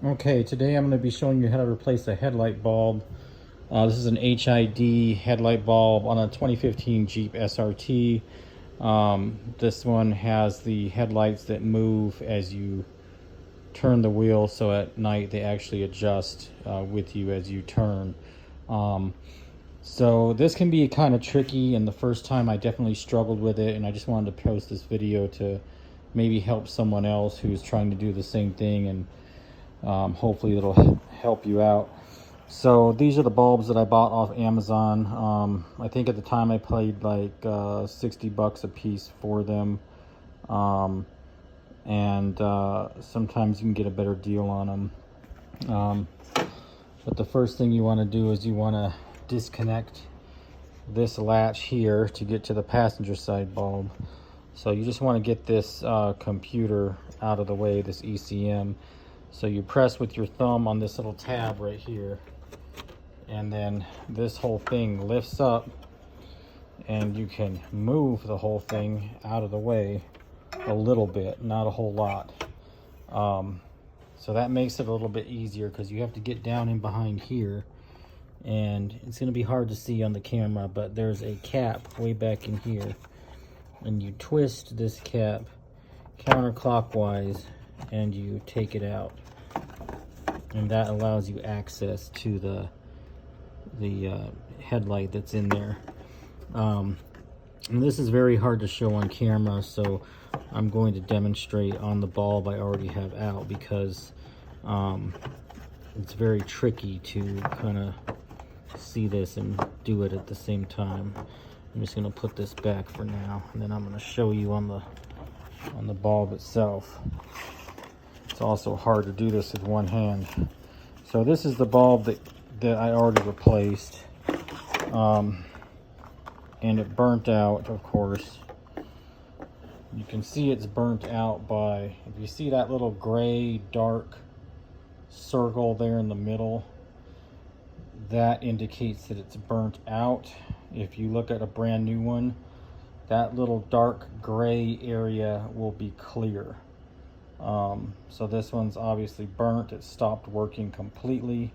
Okay, today I'm going to be showing you how to replace a headlight bulb. This is an HID headlight bulb on a 2015 Jeep SRT. This one has the headlights that move as you turn the wheel, so at night they actually adjust with you as you turn. So this can be kind of tricky, and the first time I definitely struggled with it, and I just wanted to post this video to maybe help someone else who's trying to do the same thing, and hopefully it'll help you out. So these are the bulbs that I bought off Amazon. I think at the time I paid like 60 bucks a piece for them. And sometimes you can get a better deal on them. But the first thing you want to do is you want to disconnect this latch here to get to the passenger side bulb. So you just want to get this computer out of the way, this ECM. So you press with your thumb on this little tab right here, and then this whole thing lifts up, and you can move the whole thing out of the way a little bit, not a whole lot. So that makes it a little bit easier, because you have to get down in behind here, and it's going to be hard to see on the camera, but there's a cap way back in here, and you twist this cap counterclockwise and you take it out, and that allows you access to the headlight that's in there. And this is very hard to show on camera, so I'm going to demonstrate on the bulb I already have out, because it's very tricky to kind of see this and do it at the same time. I'm just going to put this back for now, and then I'm going to show you on the bulb itself. It's also hard to do this with one hand. So this is the bulb that I already replaced, and it burnt out, of course. You can see it's burnt out by, if you see that little gray dark circle there in the middle, that indicates that it's burnt out. If you look at a brand new one, that little dark gray area will be clear. So this one's obviously burnt. It stopped working completely.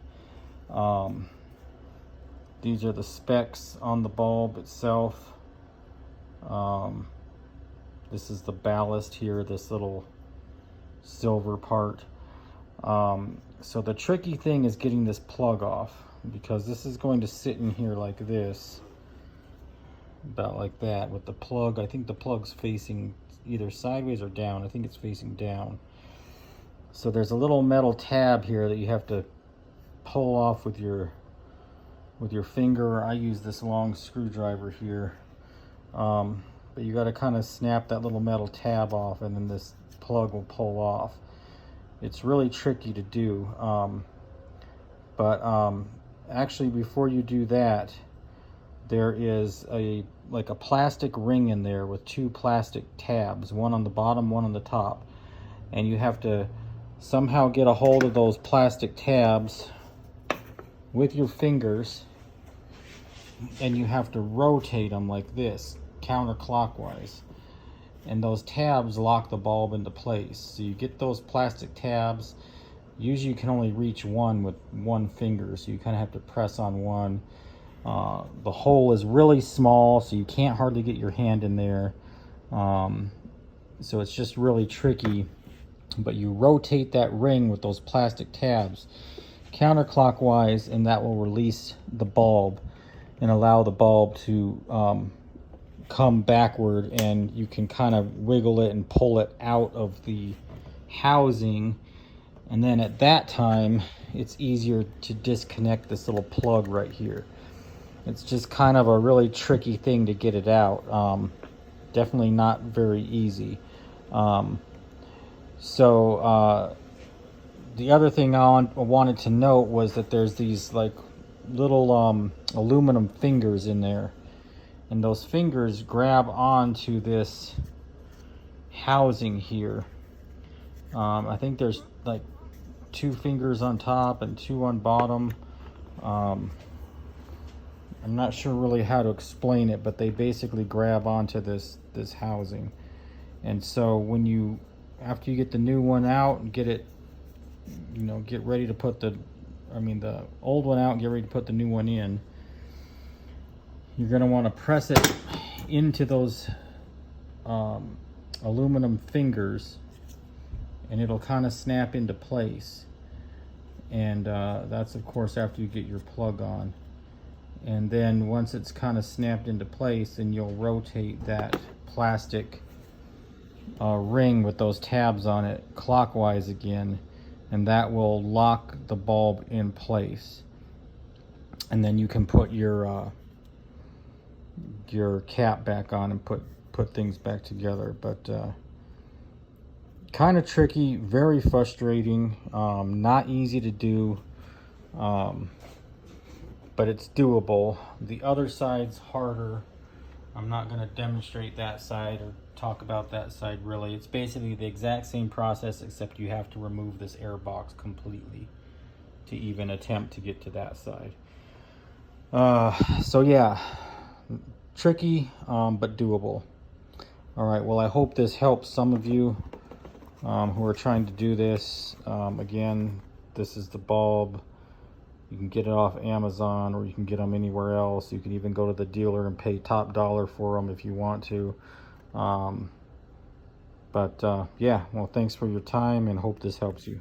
These are the specs on the bulb itself. This is the ballast here, this little silver part. So the tricky thing is getting this plug off, because this is going to sit in here like this, about like that, with the plug. I think the plug's facing either sideways or down. I think it's facing down. So there's a little metal tab here that you have to pull off with your finger. I use this long screwdriver here, but you got to kind of snap that little metal tab off, and then this plug will pull off. It's really tricky to do, but actually before you do that, there is like a plastic ring in there with two plastic tabs, one on the bottom, one on the top, and you have to somehow get a hold of those plastic tabs with your fingers, and you have to rotate them like this counterclockwise, and those tabs lock the bulb into place. So you get those plastic tabs. Usually you can only reach one with one finger, so you kind of have to press on one. The hole is really small, so you can't hardly get your hand in there. So it's just really tricky, but you rotate that ring with those plastic tabs counterclockwise, and that will release the bulb and allow the bulb to come backward, and you can kind of wiggle it and pull it out of the housing. And then at that time, it's easier to disconnect this little plug right here. It's just kind of a really tricky thing to get it out. Definitely not very easy. The other thing I wanted to note was that there's these like little aluminum fingers in there, and those fingers grab onto this housing here. I think there's like 2 fingers on top and 2 on bottom. I'm not sure really how to explain it, but they basically grab onto this housing. And so when after you get the new one out and get it you know, get ready to put the old one out and get ready to put the new one in, you're going to want to press it into those aluminum fingers, and it'll kind of snap into place. And that's of course after you get your plug on. And then once it's kind of snapped into place, then you'll rotate that plastic ring with those tabs on it clockwise again, and that will lock the bulb in place. And then you can put your cap back on and put things back together. But kind of tricky, very frustrating, not easy to do, but it's doable. The other side's harder. I'm not going to demonstrate that side or talk about that side really. It's basically the exact same process, except you have to remove this air box completely to even attempt to get to that side. So yeah, tricky, but doable. All right, well, I hope this helps some of you who are trying to do this. Again, this is the bulb. You can get it off Amazon, or you can get them anywhere else. You can even go to the dealer and pay top dollar for them if you want to. Yeah, well, thanks for your time, and hope this helps you.